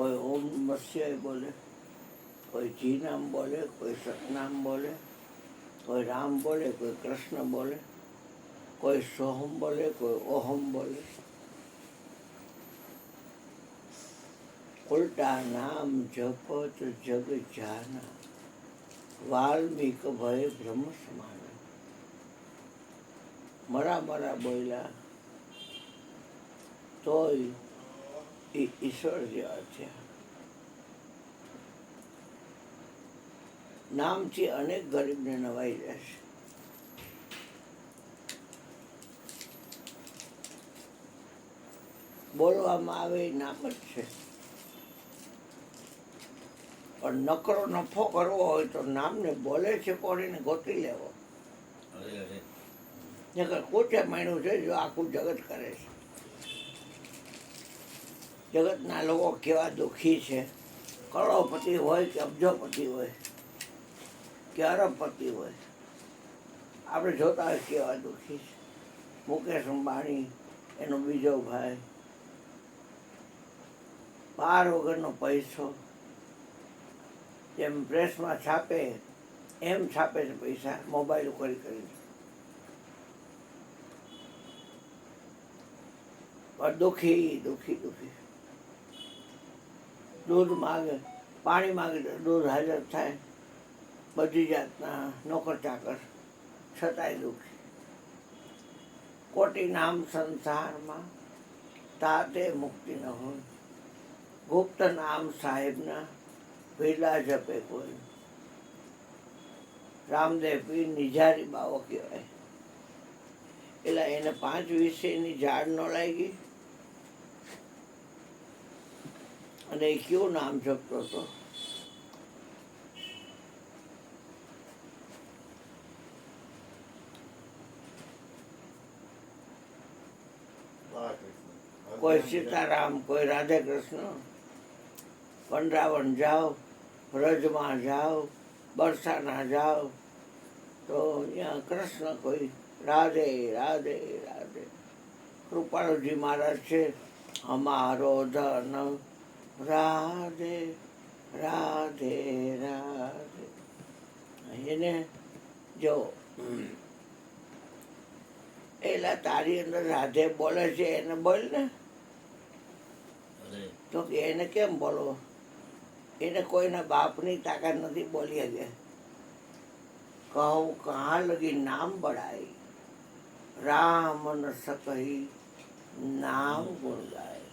કોઈ ઓમ નમઃ શિવાય બોલે, કોઈ જી નામ બોલે, કોઈ સતનામ બોલે, કોઈ રામ બોલે, કોઈ કૃષ્ણ બોલે, કોઈ સોહમ બોલે, કોઈ ઓહમ બોલે. ઉલટા નામ જપત જગ જાના, વાલ્મીક ભય બ્રહ્મ સમાના. મરા બોલ્યા તોય એ ઈશ્વર જેવા છે. નામથી અનેક ગરીબને નવાઈ જશે. બોલવામાં આવે એ નામ જ છે, પણ નકરો નફો કરવો હોય તો નામને બોલે છે કોઈને ગોતી લેવો. નકર કોચે માણ્યું છે જો આખું જગત કરે છે. જગતના લોકો કેવા દુઃખી છે, કરોડપતિ હોય કે અબજોપતિ હોય કે અરબપતિ હોય, આપણે જોતા હોય કેવા દુઃખી છે. મુકેશ અંબાણી, એનો બીજો ભાઈ, પાર વગરનો પૈસો, જેમ પ્રેસમાં છાપે એમ છાપે છે પૈસા, મોબાઈલ કરીને. પણ દુઃખી દુઃખી દુઃખી. દૂધ માગે, પાણી માગે તો દૂધ હાજર થાય, બધી જાતના નોકર ચાકર, છતાંય દુઃખી. કોટી નામ સંસારમાં તાતે મુક્તિ ન હોય, ગુપ્ત નામ સાહેબના વેલા જપે કોઈ. રામદેવ પીર નિજારી બાવો કહેવાય. એટલે એને 5 વિષયની ઝાડ ન લાગી અને એ કેવું નામ જપતો હતો. કોઈ સીતારામ, કોઈ રાધે કૃષ્ણ, વનરાવન જાઓ, વ્રજમાં જાઓ, બરસાના જાઓ તો અહીંયા કૃષ્ણ, કોઈ રાધે રાધે રાધે. કૃપાળુજી મહારાજ છે, અમારો ધન રાધે રાધે રાધે. એને જો એલા તારી અંદર રાધે બોલે છે એને બોલ ને. તો કે એને કેમ બોલો? એને કોઈના બાપની તાકાત નથી બોલી શકે. કહું કહા લગી નામ બડાઈ, રામ ન સકહી નામ ગુણ ગાય.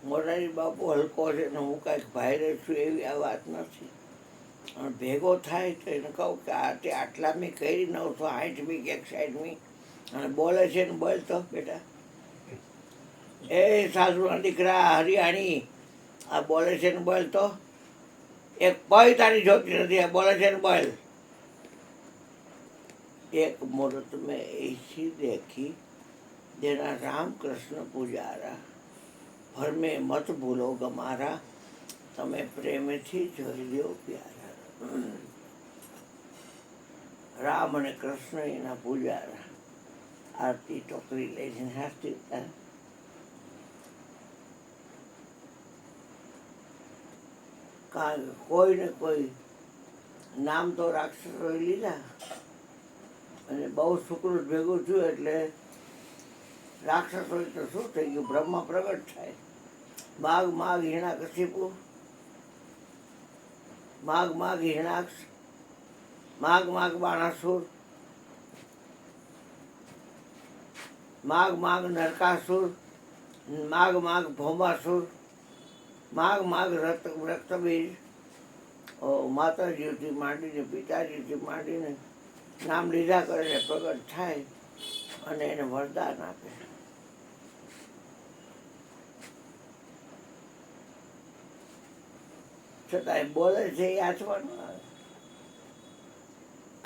મોરારી બાપુ હલકો છે ને હું કાંઈક ભાઈ છું એવી આ વાત નથી. અને ભેગો થાય તો એને કહું કે આ તે આટલામી કરી 960મી કે 61મી અને બોલે છે ને બોલ તો બેટા, એ સાસુના દીકરા હરિયાણી, આ બોલે છે ને બોલ તો. એક પય તારી જોતી નથી, આ બોલે છે ને બોલ. એક મૂર્ત મેં એસી દેખી જેના રામ કૃષ્ણ પુજારા, ભર મેં મત ભૂલો ગમારા, તમે પ્રેમથી જોઈ લ્યો પ્યારા. રામ અને કૃષ્ણ એના પૂજારા. આરતી ટોકરી લઈને હાથથી ઉતાર. કારણ કે કોઈ ને કોઈ નામ તો રાક્ષસોએ લીધા અને બહુ સુકૃત ભેગું થયું એટલે રાક્ષસોએ તો શું થઈ ગયું, બ્રહ્મા પ્રગટ થાય. માગ માગ હિરણાકશિપુ, માગ માગ હિરણાક્ષ, માગ માગ બાણાસુર, માગ માગ નરકાસુર, માગ માગ ભૌમાસુર, માગ માગ રક્તબીજ. માતાજીથી માંડીને પિતાજીથી માંડીને નામ લીધા કરીને પ્રગટ થાય અને એને વરદાન આપે. છતાં બોલે છે એ આચવાનું આવે.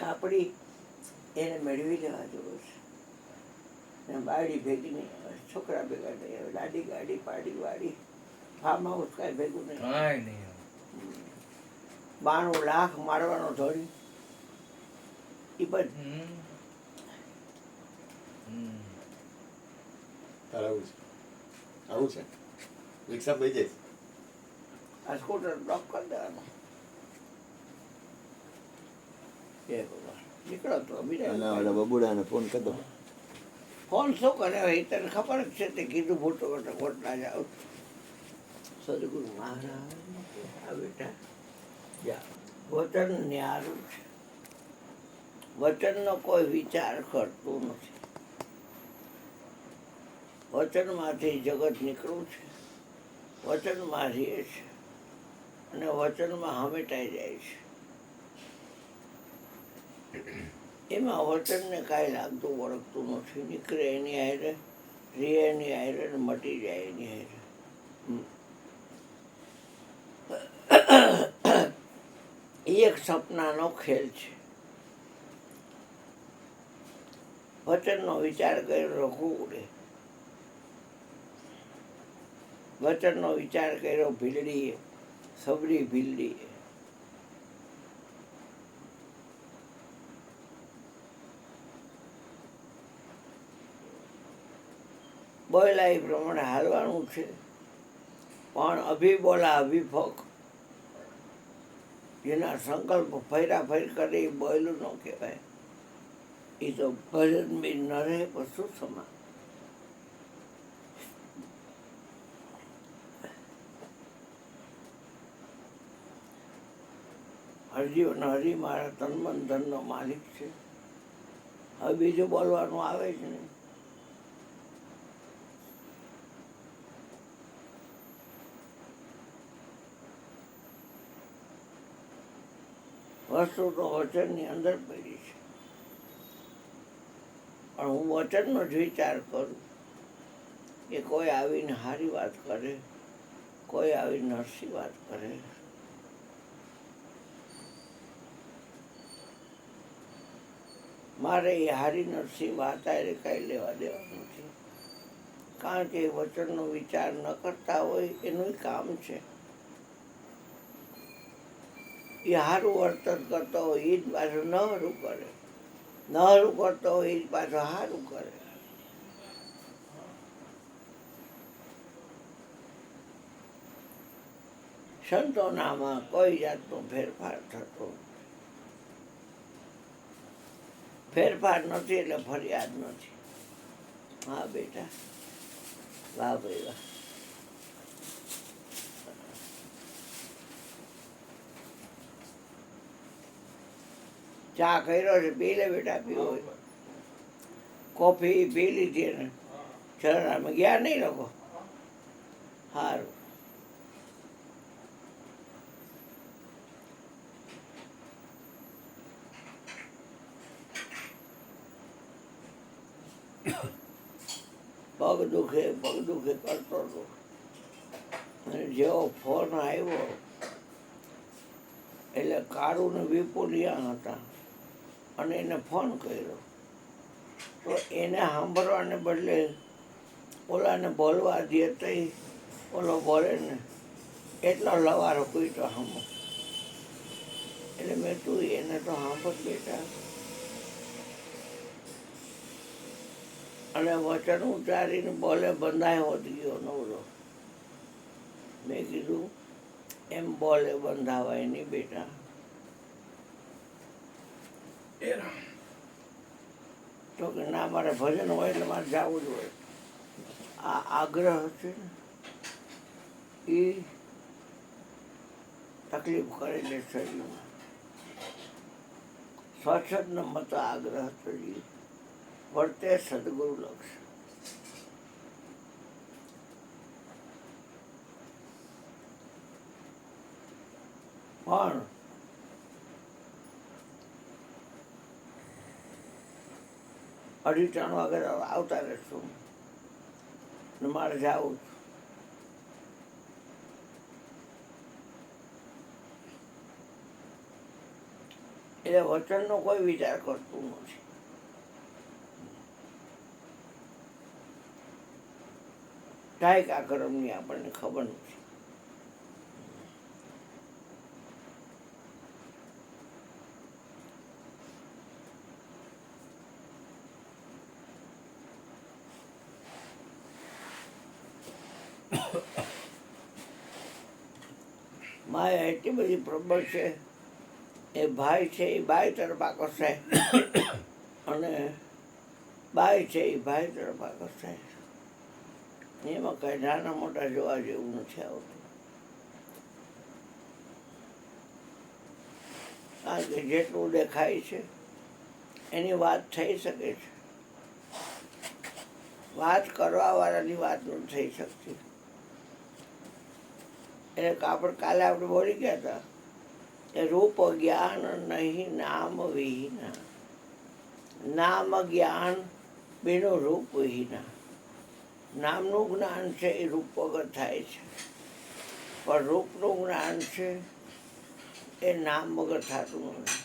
કાપડી એને મેળવી લેવા જેવું છે. ને બાળી ભેગી નહીં આવે, છોકરા ભેગા નહીં આવે, લાડી ગાડી પાડી વાડી ફાર્મ હાઉસ કાંઈ ભેગું નહીં. 92 લાખ મારવાનો થોડી એ બધું. આવું છે આવું છે રિક્ષા લઈ જઈશ આ સ્કૂટર બ્લોક કરી દેવાનું. એ ભગવાન નીકળો તો બીજા અને બબુડાને ફોન કરી દો. ફોન શું કરે હવે? એ તને ખબર જ છે તે કીધું મોટો મોટો કોટલા જાવ. સદગુરુ મહારાજ આ બેટા જા વચન ન્યારું છે. વચનનો કોઈ વિચાર કરતું નથી. વચનમાંથી જગત નીકળવું છે, વચનમાં રહે છે અને વચનમાં હમેટાઈ જાય છે. એમાં વચનને કાંઈ લાગતું વળગતું નથી. નીકળે એની હારે, રે એની હારે ને મટી જાય એની હારે. એ એક સપનાનો ખેલ છે. વચનનો વિચાર કર્યો કુકડે, વચનનો વિચાર કર્યો ભીલડીએ, સબરી ભીલડીએ. બોયલા એ પ્રમાણે હાલવાનું છે, પણ અભિબોલા અભિફોક જેના સંકલ્પ ફેરાફેર કરે એ બોયલું ન કહેવાય. એ તો ભજન બી ન રહે પશુ સમાન. હરજીવ અને હરી મારા તનમન ધનનો માલિક છે. હવે બીજું બોલવાનું આવે જ નહીં. વસ્તુ તો વચનની અંદર પડી છે, પણ હું વચનનો જ વિચાર કરું કે કોઈ આવીને સારી વાત કરે, કોઈ આવીને નરસી વાત કરે. મારે એ હારી નરસી વાત આરે કાંઈ લેવા દેવા નથી, કારણ કે એ વચનનો વિચાર ન કરતા હોય એનું કામ છે. એ સારું વર્તન કરતો હોય એ જ પાછું ન સારું કરે, ન સારું કરતો હોય એ જ પાછું સારું કરે. સંતોનામાં કોઈ જાતનો ફેરફાર થતો ફેરફાર નથી એટલે ફરિયાદ નથી. હા બેટા, વાહ ભાઈ વાહ. ચા કર્યો છે, પી લે બેટા, પીવો હોય. કોફી પી લીધી ને શરણામાં ગયા નહીં લોકો. સારું. પગ દુખે કરતો હતો અને જેવો ફોન આવ્યો એટલે કાળુ ને વિપુલ ત્યાં હતા અને એને ફોન કર્યો તો એને સાંભળવાને બદલે ઓલાને બોલવા દે તો ઓલો બોલે ને એટલો લવારો કૂટ્યો સામો. એટલે મેં તું એને તો સાંભળ બેટા. અને વચન ઉચ્ચારીને બોલે બંધાયો ગયો નવરો. મેં કીધું એમ બોલે બંધાવાય નહીં બેટા. તો કે ના, મારે ભજન હોય એટલે મારે જવું જ હોય. આ આગ્રહ છે ને એ તકલીફ કરેલી શરીરમાં. સ્વચ્છંદ મત આગ્રહ ચડી વર્તે સદગુરુ લક્ષ. પણ અઢી 3 વાગે આવતા રહેશું ને મારે જવું. એટલે વચનનો કોઈ વિચાર કરતું નથી. કાંઈક આ કર્મની આપણને ખબર નથી. માયા એટલી બધી પ્રબળ છે. એ ભાઈ છે એ બાઈ તરફ આકર્ષાય અને બાઈ છે એ ભાઈ તરફ આકર્ષાય. એમાં કઈ નાના મોટા જોવા જેવું નથી આવતું. કારણ કે જેટલું દેખાય છે એની વાત થઈ શકે છે. વાત કરવા વાળાની વાત નથી થઈ શકતી. આપણે કાલે આપણે બોલી ગયા હતા કે રૂપ જ્ઞાન નહીં નામ વિહીના. નામ જ્ઞાન બેનું રૂપ વિહીના. નામનું જ્ઞાન છે એ રૂપ વગર થાય છે, પણ રૂપનું જ્ઞાન છે એ નામ વગર થતું નથી.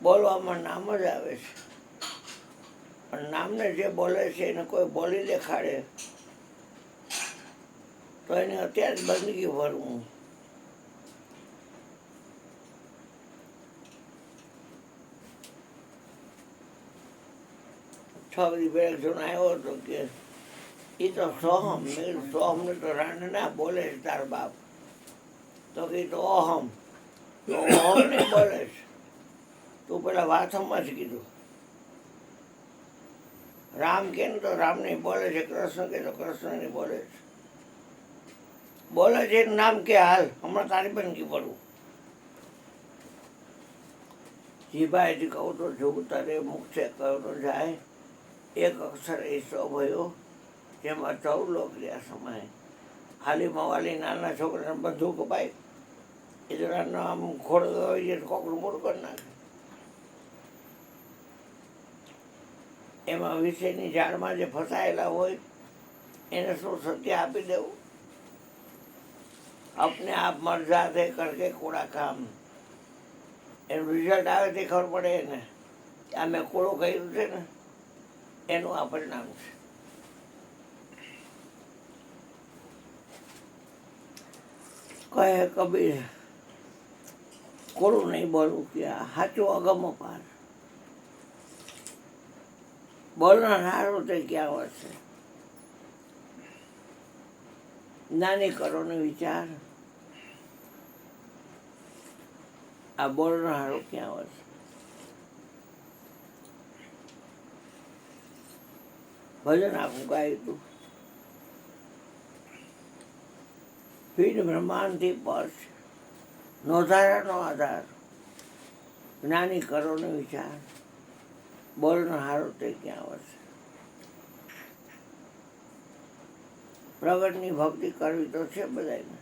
બોલવામાં નામ જ આવે છે, પણ નામને જે બોલે છે એને કોઈ બોલી દેખાડે તો એને અત્યારે જ બંદગી ભરવું. છ બધી બે જણ આવ્યો હતો કે એ તો સોહમ. મેં સોહમને તો રાને ના બોલે છે તારો બાપ. તો કે તો ઓહમ. તો ઓહમ ને બોલે છે. તું પેલા વાથમમાં જ કીધું. રામ કે ને તો રામને બોલે છે, કૃષ્ણ કે તો કૃષ્ણને બોલે છે. બોલે છે નામ કે હાલ હમણાં તારી બંદગી પડવું. જીભાઈથી કહું તો જોવું તારે મુખ છે કહ્યું તો જાય. એક અક્ષર એસો ભયો જેમાં 14 લોકર્યા સમાય. હાલી મવાલી નાના છોકરાને બંદૂક અપાય એ જણાનો આમ ખોડ હોય છે કોકનું મોડું કરી નાખે. એમાં વિષયની ઝાડમાં જે ફસાયેલા હોય એને શું સત્ય આપી દેવું? अपने आप मर जाते करके कूड़ा કામ. એનું રિઝલ્ટ આવે તે ખબર પડે ને આ મેં કૂડું કર્યું છે ને એનું આ પરિણામ છે. કહે કબીર કૂડું નહીં બોલવું કે સાચું અગમ પાર. બોલનાર હારું તે ક્યાં વધશે. નાની કરો ને વિચાર આ બોલનાર હારું ક્યાં વધશે. ભજન આખું ગાયું હતું. પીઠ બ્રહ્માંડથી પર છે નોંધારાનો આધાર. જ્ઞાની કરો ને વિચાર બોલનાર હારું તે ક્યાં વધશે. પ્રગટની ભક્તિ કરવી તો છે બધાને,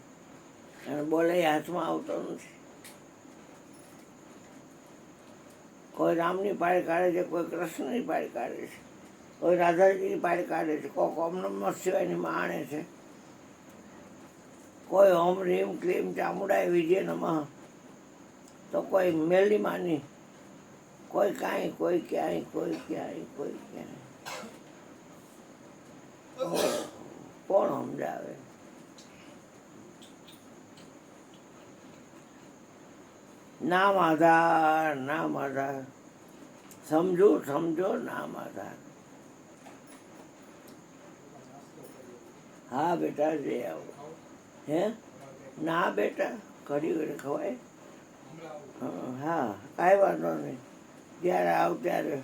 અને બોલે હાથમાં આવતો નથી. કોઈ રામની પાળી કાઢે છે, કોઈ કૃષ્ણની પાળી કાઢે છે, કોઈ રાધાજીની પાળી કાઢે છે, કોઈ ઓમ નમઃ શિવાયની માણે છે, કોઈ ઓમ રીમ ક્લીમ ચામુંડાય વિજય નમઃ, તો કોઈ મેલી માની, કોઈ કાંઈ, કોઈ ક્યાંય, કોઈ ક્યાંય, કોઈ ક્યાંય. કોણ સમજાવે? નામ આધાર, નામ આધાર. સમજો સમજો નામ આધાર. હા બેટા જઈ આવો. હે ના બેટા ઘડી ઘડી ખવાય. હા કાંઈ વાંધો નહીં. જ્યારે આવ ત્યારે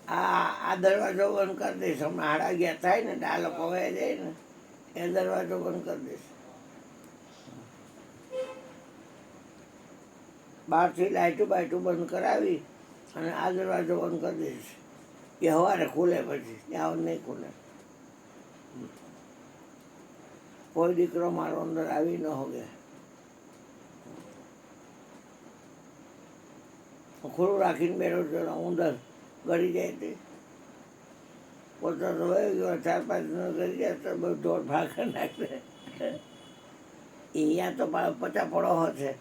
આ દરવાજો બંધ કરી દઈશ. હમણાં 11:30 થાય ને આ લોકો વહી જાય ને એ દરવાજો બંધ કરી દઈશ. બહારથી લાઇટું બાઇટું બંધ કરાવી અને આ દરવાજો બંધ કરી દઈશ. એ સવારે ખુલે પછી ત્યાં નહીં ખુલે. કોઈ દીકરો મારો અંદર આવી ન હોગે. ખુલ્લું રાખીને બેઠો છો ઉંદર ગળી જાય તે પોતા તો વહી ગયો. 4-5 દિવસ ગળી જાય તો બધું દોડ ભાગ નાખે. અહીંયા તો 50 પડો છે.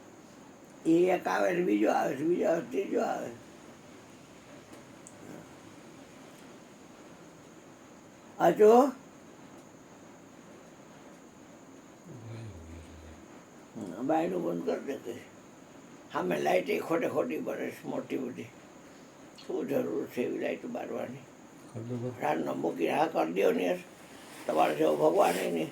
એ એક આવે ને બીજો આવે છે, બીજો આવે ત્રીજો આવે. હજુ બાયનું બંધ કરી દે. સામે લાઇટ ખોટે ખોટી બને છે મોટી બધી. શું જરૂર છે એવી લાઇટ બારવાની? કરી દો બસ. રાતનો મૂકીને હા કરી દો ને યાર તમારે જેવો ભગવાન નહીં.